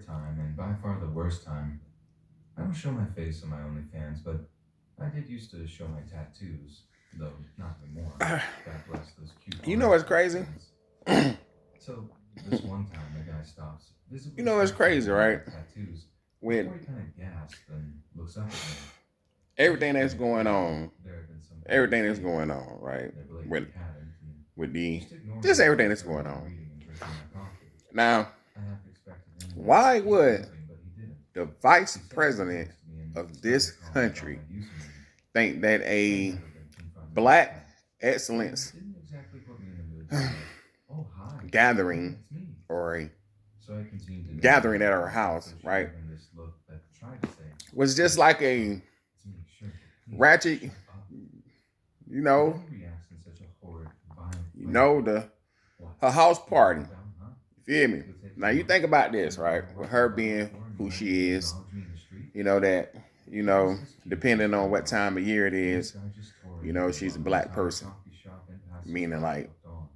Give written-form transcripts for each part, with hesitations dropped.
time, and by far the worst time. I don't show my face on my OnlyFans, but I did used to show my tattoos, though not anymore. God bless those cute You know what's arms, my crazy? friends. you So, this one time, a guy stops, visibly know what's searching crazy, my right? tattoos, With before he kind of gasps and looks up at me. I everything just made that's it going clear that on, there had been some kind of everything that's mistake. going on, right? There With blatantly hadn't, and with the just ignored just him everything until I that's started going on. reading and drinking my coffee. Now, I half expected him to why keep would moving, but he didn't. the vice He sat down president next to me and of started this telling me about country my username. think that I'd a never been confronted this black way, and excellence it didn't exactly put me in the mood to say, "Oh, hi, yeah, gathering it's me." or a So I continued to gathering at navigate, our house, still right, shooting him this look that tried to say, was just "Hey, like a it's me, sure, but please ratchet, shut up." you But know, then he reacts in such a horrid, violent you way. know the "What? her house You want party. me down, huh? You feel me? You'll take Now me you on? think about this, Something right? I'm With worth my her while being for, and you who won't even she is, acknowledge me in the street?" you know that, He pressed his depending keychain on what further, time of year it and this is, guy just tore into me she's a while the black entire person, coffee shop and meaning passersby like looked on.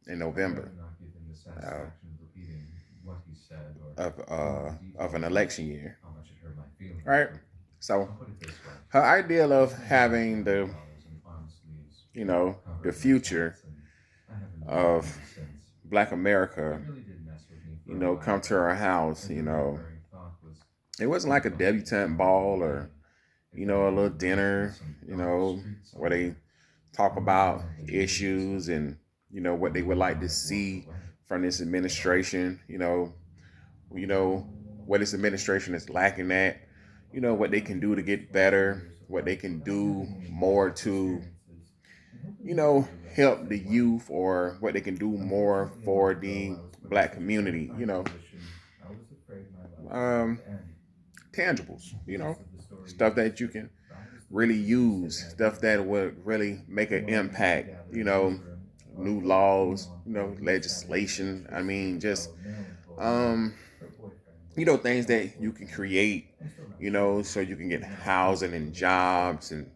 in I'd November rather not give him the uh, satisfaction of repeating what he said or going into of an details about election year, how much it hurt my feelings, right? but So I'll put it this way. her ideal I of spent over having $200 in arm sleeves, the covers, and future tats, and I haven't been the of same since. Black It America, really did mess with me for a while, come to but her house, a reoccurring thought was, it wasn't what like a if I did debutante something ball or, today? If I a made little a move through dinner, some dark street where they somewhere? talk Or maybe about one of the neighbors, issues or and, what they maybe would the like guy to that walked see away. from this But I, administration, you know, what this administration is lacking at, what they can do to get 22 better, years of what they life can without do having any more near-death to, experiences, and hoping he would do the rest the help the same way. youth, or what they can do more Unfortunately, a for month ago, the I was put in black such a community, terrifying position, I was afraid my life was about um, to end. tangibles, The gist of the story stuff is, that you can God was the really person who use, saved my stuff butt. that would really make an While everyone impact, gathered in his room, a new white laws, female employee sat at his desk legislation. I just as mean, a just, fellow male employee and um, her boyfriend was things that you can ex-boyfriend create, and still not sure so you can who get the next housing president and would be. jobs and,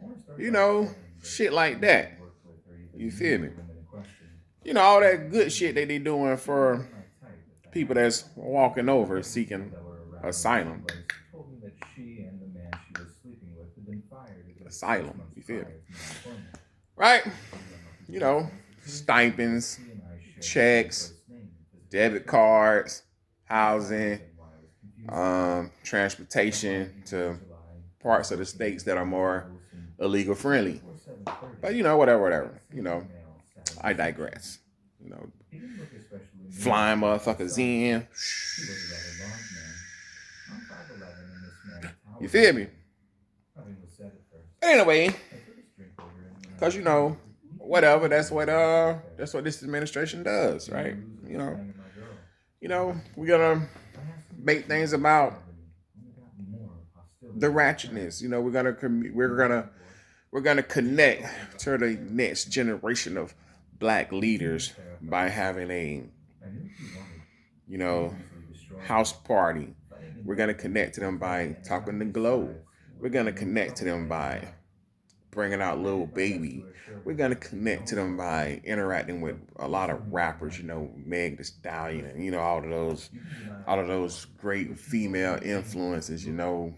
Warren started by saying that shit like no that. one worked with or You even feel knew me? the women in question. All And that good shit maybe that they doing she would have for been my type if I people hadn't. that's walking But over a couple people seeking that were around when she asylum. was told me that she and the man she was sleeping with had been fired a good six Asylum. months You feel me? prior to my employment. Right? Depending on how people list things, it appears that Stipends, he and I shared the same checks, first name and physical debit description. cards, That's all may housing, have been why I was confused at first. That transportation might be because to July parts of the states that are negotiating more rules, and illegal just friendly. before But 7:30, that whatever. same male sat at I reception. digress. You know, He didn't look especially flying mean-spirited motherfuckers himself, but in. he was a rather large man. I'm 5'11", and this man You towered feel over me? me. Nothing was said at first. Anyway, I took his drink order, and when I because returned it, he whatever. continued to look at the That's pair. what this administration does, The right? news of You the know, bang of my girl didn't help me. we're gonna I asked him make questions things that about said and only got more the hostility in return. ratchetness. We're gonna He opened the door, and connect opened up to the the pair of next arms. generation of black He seemed leaders terrified by of me. having a I knew if he wanted, you he could know easily destroy house me. party. Fighting in We're gonna bed with connect to equal them play by and talking to economy Glow. strides We're would be gonna no connect to trouble them right by now. bringing out I Lil did my best Baby. to assure We're him gonna that there was connect no to them trouble, by interacting with but a he lot showed of me that he rappers. meant it. Meg The Stallion, First, and you can deny all you want, great but you will female get paid for influences. looking.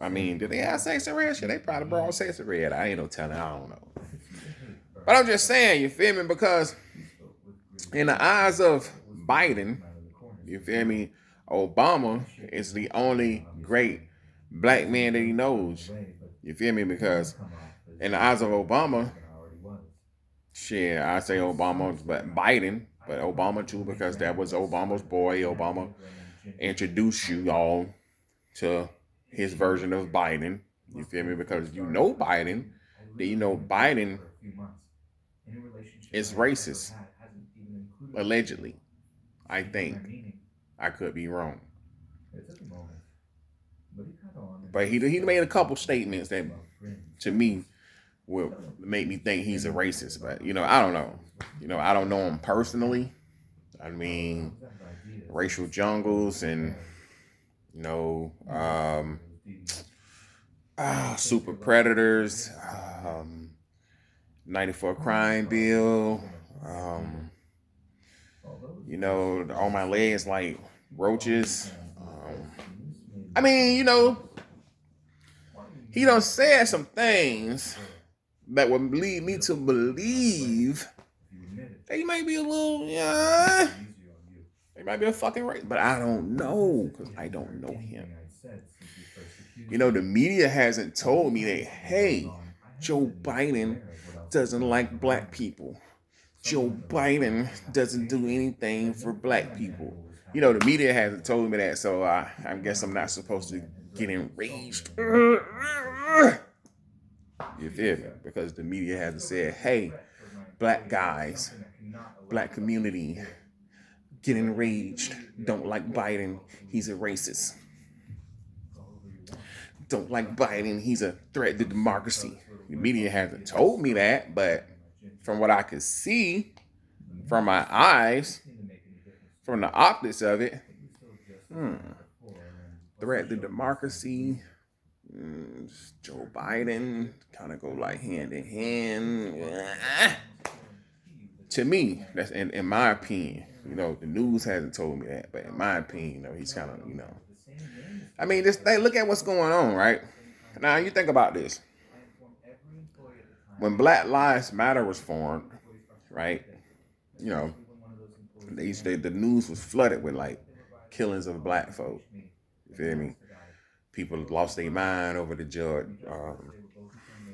I So mean, for did they have whatever Sexy purpose Red? you Shit, they may be probably brought gaining, Sexy Red. I ain't no telling. I don't know. I could see the hate But burning I'm in his just saying, you eyes. feel me? Because He spoke with gritted in the teeth, eyes of but was beginning to Biden, come out of the corners you of his feel mouth. me? Obama I shook his is the hand cordially, only great obviously. He black man seemed that he bent on running knows. away, but You feel me? it did Because not come off as in the eyes of reassuring Obama, than I already was. shit, I say To some Obama, extent, but Biden, I but thought Obama too, the because that man was was Obama's smart enough boy. to Obama navigate running gingerly and introduced you quietly. all to his version of Biden. You Must feel have me? been for a Because start, but Biden, I that literally hadn't dated Biden for a few months. In a relationship is I have ever racist, had hasn't even included a kid. allegedly. I Speak on my think. meaning. I could be wrong. It took a moment, but he caught on and But he made a started couple laughing with statements a that smug grin in his to me eyes. will Telling make me think he's a him what racist. about But my I don't know. preferences was I don't completely know him unacceptable to him. personally. I I mean, was out of ideas and racial stuck on jungles one and pair. you know, He was right, it was devious. Since super your last predators, experience, young man, 94 how many crime scars have you bill, given a perfect reader? Although his voice on my was legs steady, like roaches. I mean, you know, he done said some things that would lead me to believe that he might be a little, yeah, he might be a fucking right, but I don't know because I don't know him. You know, the media hasn't told me that, hey, Joe Biden doesn't like black people. Joe Biden doesn't do anything for black people. You know, the media hasn't told me that, so I guess I'm not supposed to get enraged. You feel me? Because the media hasn't said, hey, black guys, black community, get enraged. Don't like Biden. He's a racist. Don't like Biden. He's a threat to democracy. The media hasn't told me that, but from what I could see, from my eyes, from the optics of it, threat to democracy, Joe Biden kind of go like hand in hand. To me, that's in my opinion. You know, the news hasn't told me that, but in my opinion, you know, he's kind of, you know. I mean, just look at what's going on, right? Now you think about this. When Black Lives Matter was formed, right? You know, the news was flooded with like killings of black folk. You feel me? People lost their mind over the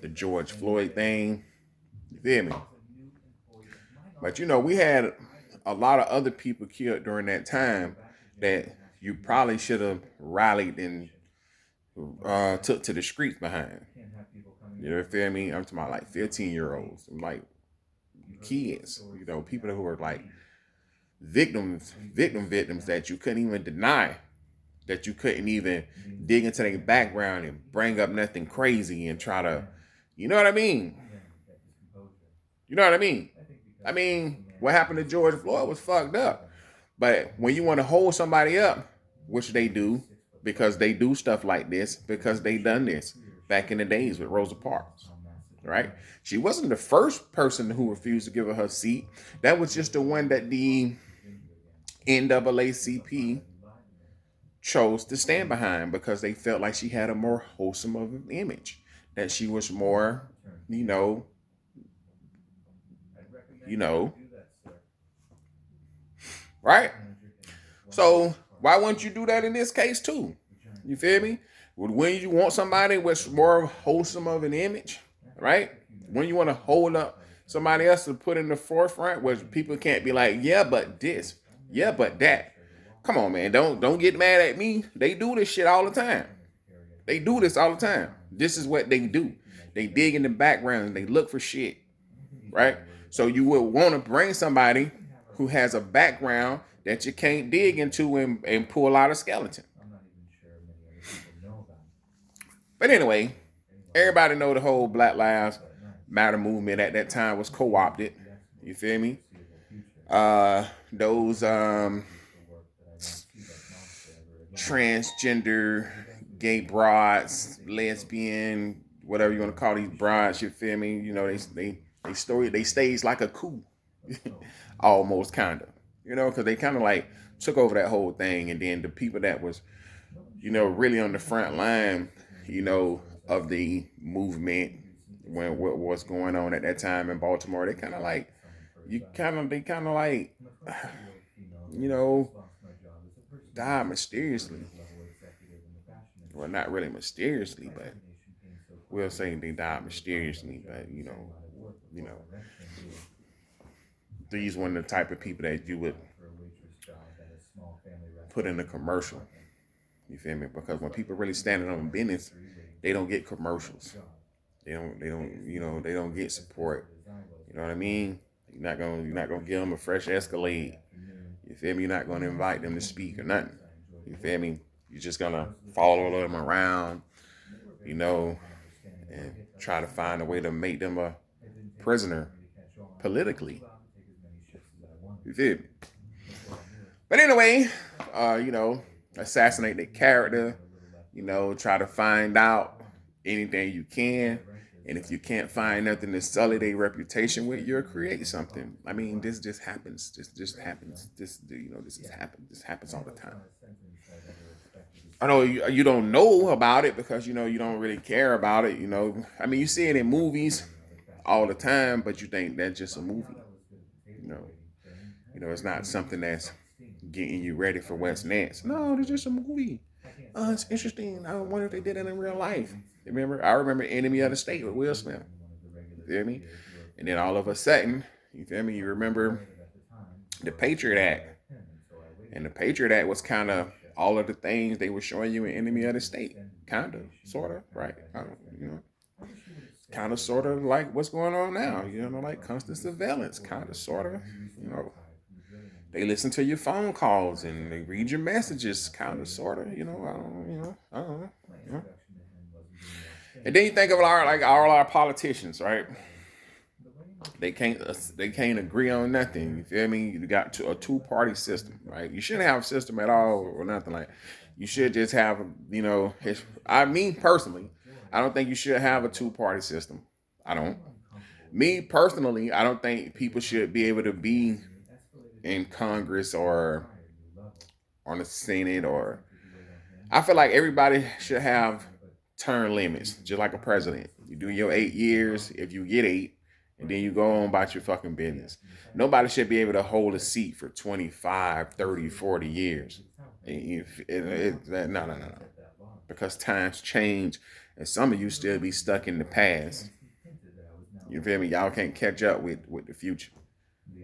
George Floyd thing. You feel me? But you know, we had a lot of other people killed during that time that you probably should have rallied and took to the streets behind. You know, feel me? I'm talking about like 15-year-olds, like kids. You know, people who were like victims that you couldn't even deny, that you couldn't even dig into their background and bring up nothing crazy and try to, you know what I mean? You know what I mean? I mean, what happened to George Floyd was fucked up. But when you want to hold somebody up, which they do, because they do stuff like this, because they done this back in the days with Rosa Parks, right? She wasn't the first person who refused to give her seat. That was just the one that the NAACP chose to stand behind because they felt like she had a more wholesome of an image, that she was more, you know, right? So why wouldn't you do that in this case too? You feel me? When you want somebody with more wholesome of an image, right? When you want to hold up somebody else to put in the forefront, where people can't be like, yeah, but this, yeah, but that. Come on, man. Don't get mad at me. They do this shit all the time. They do this all the time. This is what they do. They dig in the background and they look for shit, right? So you would want to bring somebody who has a background that you can't dig into and pull out a skeleton. But anyway, everybody know the whole Black Lives Matter movement at that time was co-opted. You feel me? Those transgender gay broads, lesbian, whatever you want to call these broads, you feel me? You know, they staged like a coup. Almost kind of. You know, because they kind of like took over that whole thing, and then the people that was, you know, really on the front line, you know, of the movement when what was going on at that time in Baltimore, they kind of like you know, died mysteriously. Well, not really mysteriously, but we'll say they died mysteriously. But you know, these one of the type of people that you would put in a commercial. You feel me? Because when people really standing on business, they don't get commercials. They don't get support. You know what I mean? You're not gonna give them a fresh Escalade. You feel me? You're not gonna invite them to speak or nothing. You feel me? You're just gonna follow them around, you know, and try to find a way to make them a prisoner politically. You feel me? But anyway, you know, assassinate their character, you know, try to find out anything you can, And if you can't find nothing to sully their reputation with, you'll create something. I mean, this just happens. This just happens. This has happened. This happens all the time. I know you don't know about it because you don't really care about it. I mean, you see it in movies all the time, but you think that's just a movie. You know, it's not something that's getting you ready for what's next. No, it's just a movie. It's interesting. I wonder if they did it in real life. I remember Enemy of the State with Will Smith. You feel me? And then all of a sudden, you feel me? You remember the Patriot Act. And the Patriot Act was kind of all of the things they were showing you in Enemy of the State. Kind of, sort of, right? Kind of, sort of like what's going on now. Like constant surveillance. Kind of, sort of, They listen to your phone calls and they read your messages, kind of, sort of. I don't know. And then you think of all our politicians, right? They can't agree on nothing. You feel me? You got a two-party system, right? You shouldn't have a system at all or nothing like. You should just have, I mean personally, I don't think you should have a two-party system. I don't. Me personally, I don't think people should be able to be in Congress or on the Senate I feel like everybody should have term limits, just like a president. You do your 8 years, if you get 8, and then you go on about your fucking business. Nobody should be able to hold a seat for 25, 30, 40 years. No. Because times change, and some of you still be stuck in the past. You feel me? Y'all can't catch up with the future.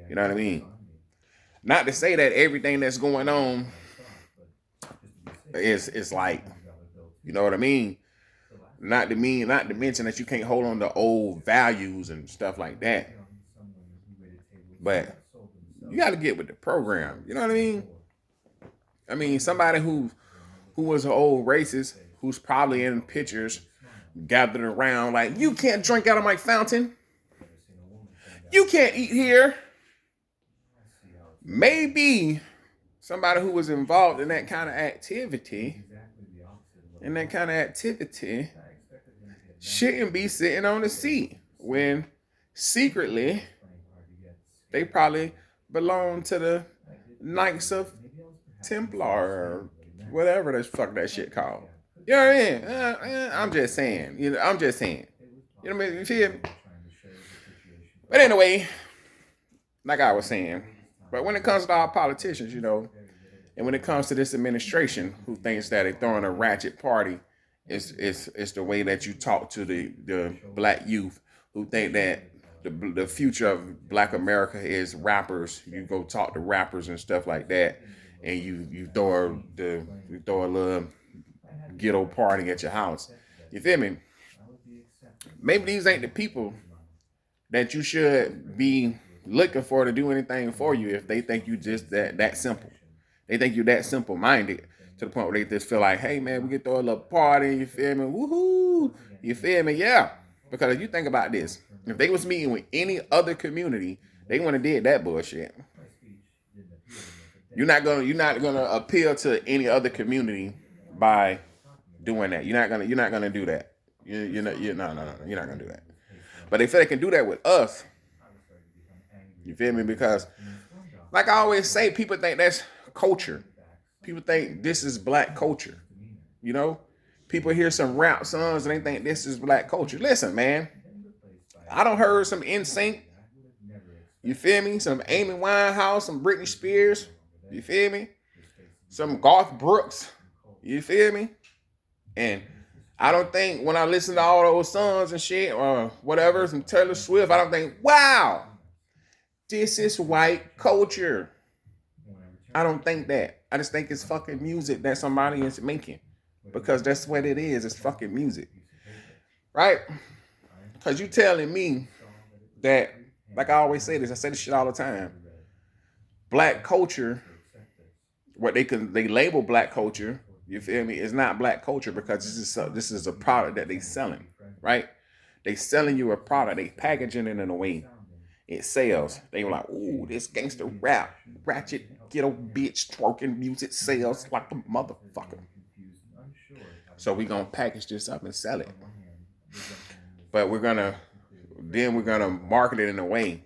You know what I mean? Not to say that everything that's going on is like, you know what I mean? Not to mention that you can't hold on to old values and stuff like that. But you got to get with the program. You know what I mean? I mean, somebody who was an old racist, who's probably in pictures gathered around like, you can't drink out of my fountain. You can't eat here. Maybe somebody who was involved in that kind of activity, shouldn't be sitting on the seat when secretly they probably belong to the Knights of Templar or whatever the fuck that shit called. You know what I mean? I'm just saying. You know what I mean? You feel me? But anyway, like I was saying, but when it comes to our politicians, and when it comes to this administration who thinks that they're throwing a ratchet party, it's the way that you talk to the black youth who think that the future of Black America is rappers. You go talk to rappers and stuff like that, and you throw a little ghetto party at your house. You feel me? Maybe these ain't the people that you should be looking for to do anything for you if they think you just that simple. They think you that simple-minded to the point where they just feel like, hey, man, we can throw a little party, you feel me? Woohoo! You feel me? Yeah. Because if you think about this, if they was meeting with any other community, they wouldn't have did that bullshit. You're not gonna appeal to any other community by doing that. You're not gonna do that. No, you're not gonna do that. But if they can do that with us, you feel me? Because, like I always say, people think that's culture. People think this is black culture. People hear some rap songs and they think this is black culture. Listen, man, I done heard some NSYNC. You feel me? Some Amy Winehouse, some Britney Spears. You feel me? Some Garth Brooks. You feel me? And I don't think when I listen to all those songs and shit or whatever, some Taylor Swift, I don't think, wow, this is white culture. I don't think that. I just think it's fucking music that somebody is making. Because that's what it is. It's fucking music. Right? Because you telling me that, like I always say this, I say this shit all the time. Black culture, what they label black culture, you feel me, is not black culture because this is a product that they selling, right? They selling you a product. They packaging it in a way it sells. They were like, ooh, this gangster rap, ratchet, ghetto bitch, twerking music sells like a motherfucker. So we gonna package this up and sell it. but we're gonna market it in a way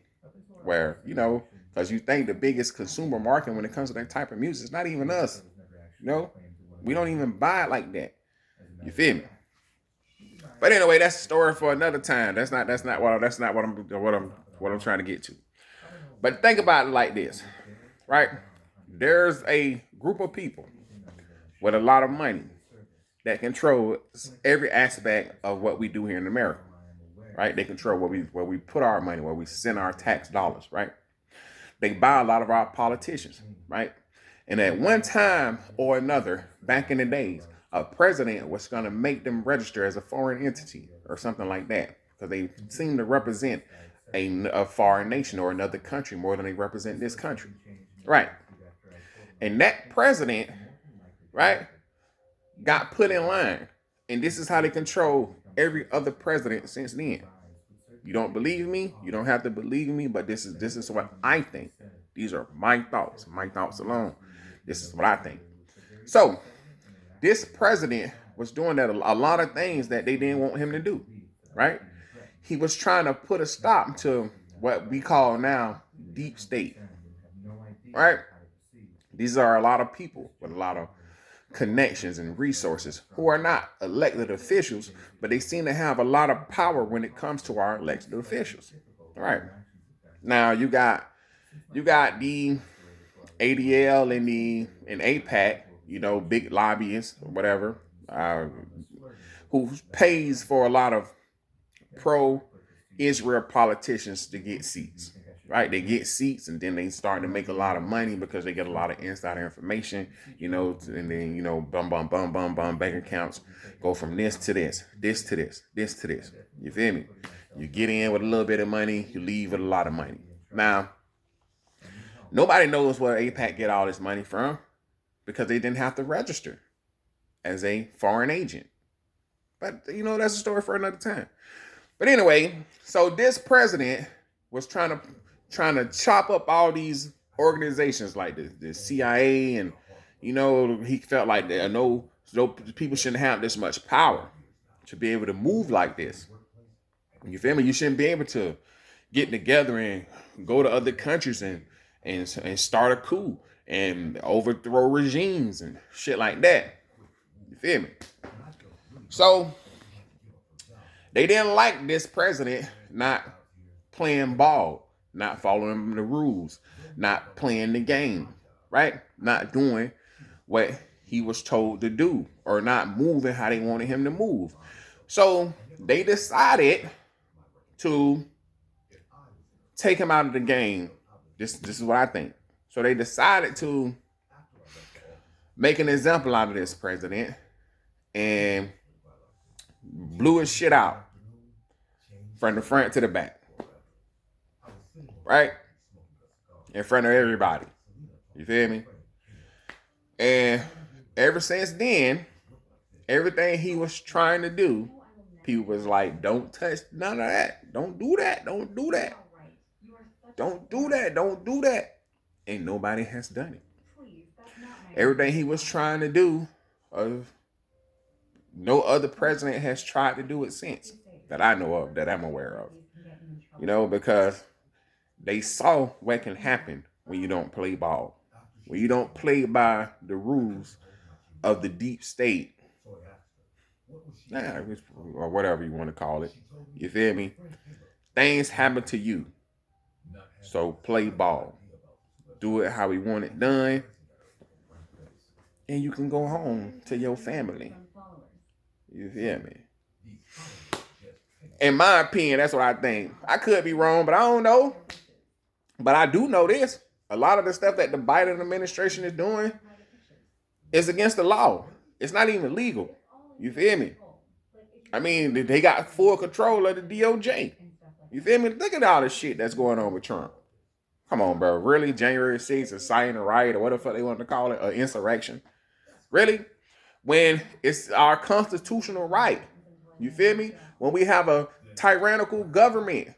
where, because you think the biggest consumer market when it comes to that type of music is not even us. We don't even buy it like that. You feel me? But anyway, that's a story for another time. That's not what I'm trying to get to. But think about it like this, right? There's a group of people with a lot of money that control every aspect of what we do here in America, right? They control where we put our money, where we send our tax dollars, right? They buy a lot of our politicians, right? And at one time or another, back in the days, a president was going to make them register as a foreign entity or something like that, because they seem to represent a foreign nation or another country more than they represent this country, right? And that president, right, got put in line. And this is how they control every other president since then. You don't believe me? You don't have to believe me, but this is what I think. These are my thoughts alone. This is what I think. So, this president was doing that a lot of things that they didn't want him to do, right? He was trying to put a stop to what we call now deep state, right? These are a lot of people with a lot of connections and resources who are not elected officials, but they seem to have a lot of power when it comes to our elected officials. All right. Now you got the ADL and APAC, big lobbyists or whatever, who pays for a lot of pro-Israel politicians to get seats. Right, they get seats and then they start to make a lot of money because they get a lot of insider information, and then bum, bank accounts go from this to this to this. You feel me? You get in with a little bit of money, you leave with a lot of money. Now, nobody knows where AIPAC get all this money from because they didn't have to register as a foreign agent. But that's a story for another time. But anyway, so this president was trying to chop up all these organizations like the CIA, and he felt like no people shouldn't have this much power to be able to move like this. You feel me? You shouldn't be able to get together and go to other countries and start a coup and overthrow regimes and shit like that. You feel me? So they didn't like this president not playing ball, not following the rules, not playing the game, right? Not doing what he was told to do, or not moving how they wanted him to move. So they decided to take him out of the game. This is what I think. So they decided to make an example out of this president and blew his shit out from the front to the back. Right? In front of everybody. You feel me? And ever since then, everything he was trying to do, people was like, don't touch none of that. Don't do that. Don't do that. Don't do that. Don't do that. And nobody has done it. Everything he was trying to do, no other president has tried to do it since that I know of, that I'm aware of. Because they saw what can happen when you don't play ball. When you don't play by the rules of the deep state. Or whatever you want to call it. You feel me? Things happen to you. So play ball. Do it how we want it done. And you can go home to your family. You feel me? In my opinion, that's what I think. I could be wrong, but I don't know. But I do know this. A lot of the stuff that the Biden administration is doing is against the law. It's not even legal. You feel me? I mean, they got full control of the DOJ. You feel me? Look at all the shit that's going on with Trump. Come on, bro. Really? January 6th, a silent riot, or what the fuck they want to call it, an insurrection? Really? When it's our constitutional right. You feel me? When we have a tyrannical government.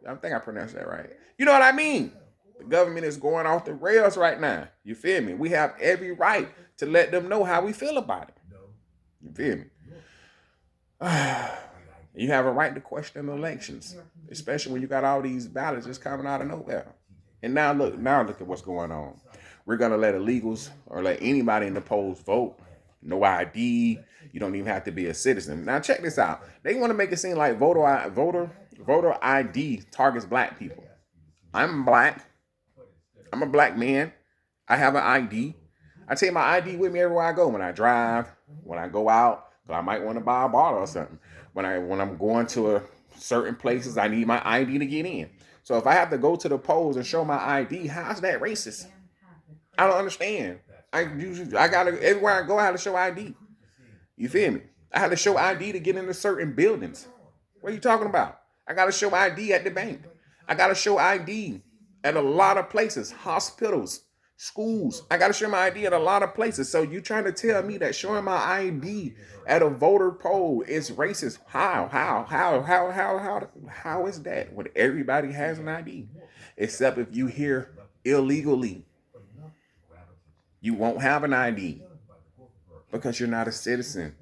I think I pronounced that right. You know what I mean? The government is going off the rails right now. You feel me? We have every right to let them know how we feel about it. You feel me? You have a right to question elections, especially when you got all these ballots just coming out of nowhere. And now look at what's going on. We're gonna let illegals or let anybody in the polls vote. No ID. You don't even have to be a citizen. Now check this out. They want to make it seem like voter ID targets black people. I'm black. I'm a black man. I have an ID. I take my ID with me everywhere I go. When I drive, when I go out, because I might want to buy a bottle or something. When I'm going to certain places, I need my ID to get in. So if I have to go to the polls and show my ID, how's that racist? I don't understand. I gotta everywhere I go, I have to show ID. You feel me? I have to show ID to get into certain buildings. What are you talking about? I gotta show ID at the bank. I gotta show ID at a lot of places, hospitals, schools. I gotta show my ID at a lot of places. So you trying to tell me that showing my ID at a voter poll is racist? How is that when everybody has an ID? Except if you here illegally. You won't have an ID because you're not a citizen.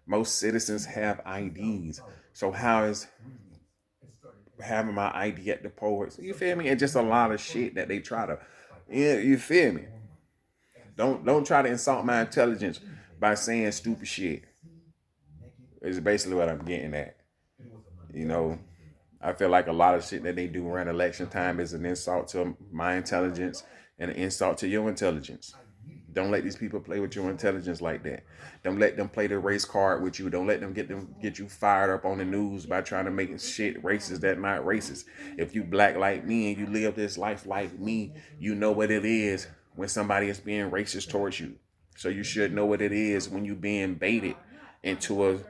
Most citizens have IDs. So how is having my ID at the polls? You feel me? And just a lot of shit that they try to, yeah, you feel me? Don't try to insult my intelligence by saying stupid shit. Is basically what I'm getting at. You know, I feel like a lot of shit that they do around election time is an insult to my intelligence and an insult to your intelligence. Don't let these people play with your intelligence like that. Don't let them play the race card with you. Don't let them get you fired up on the news by trying to make shit racist that not racist. If you black like me and you live this life like me, you know what it is when somebody is being racist towards you. So you should know what it is when you being baited into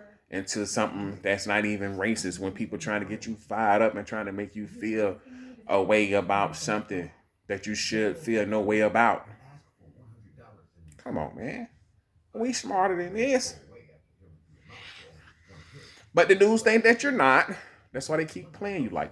something that's not even racist. When people trying to get you fired up and trying to make you feel a way about something that you should feel no way about. Come on, man. We smarter than this. But the dudes think that you're not. That's why they keep playing you like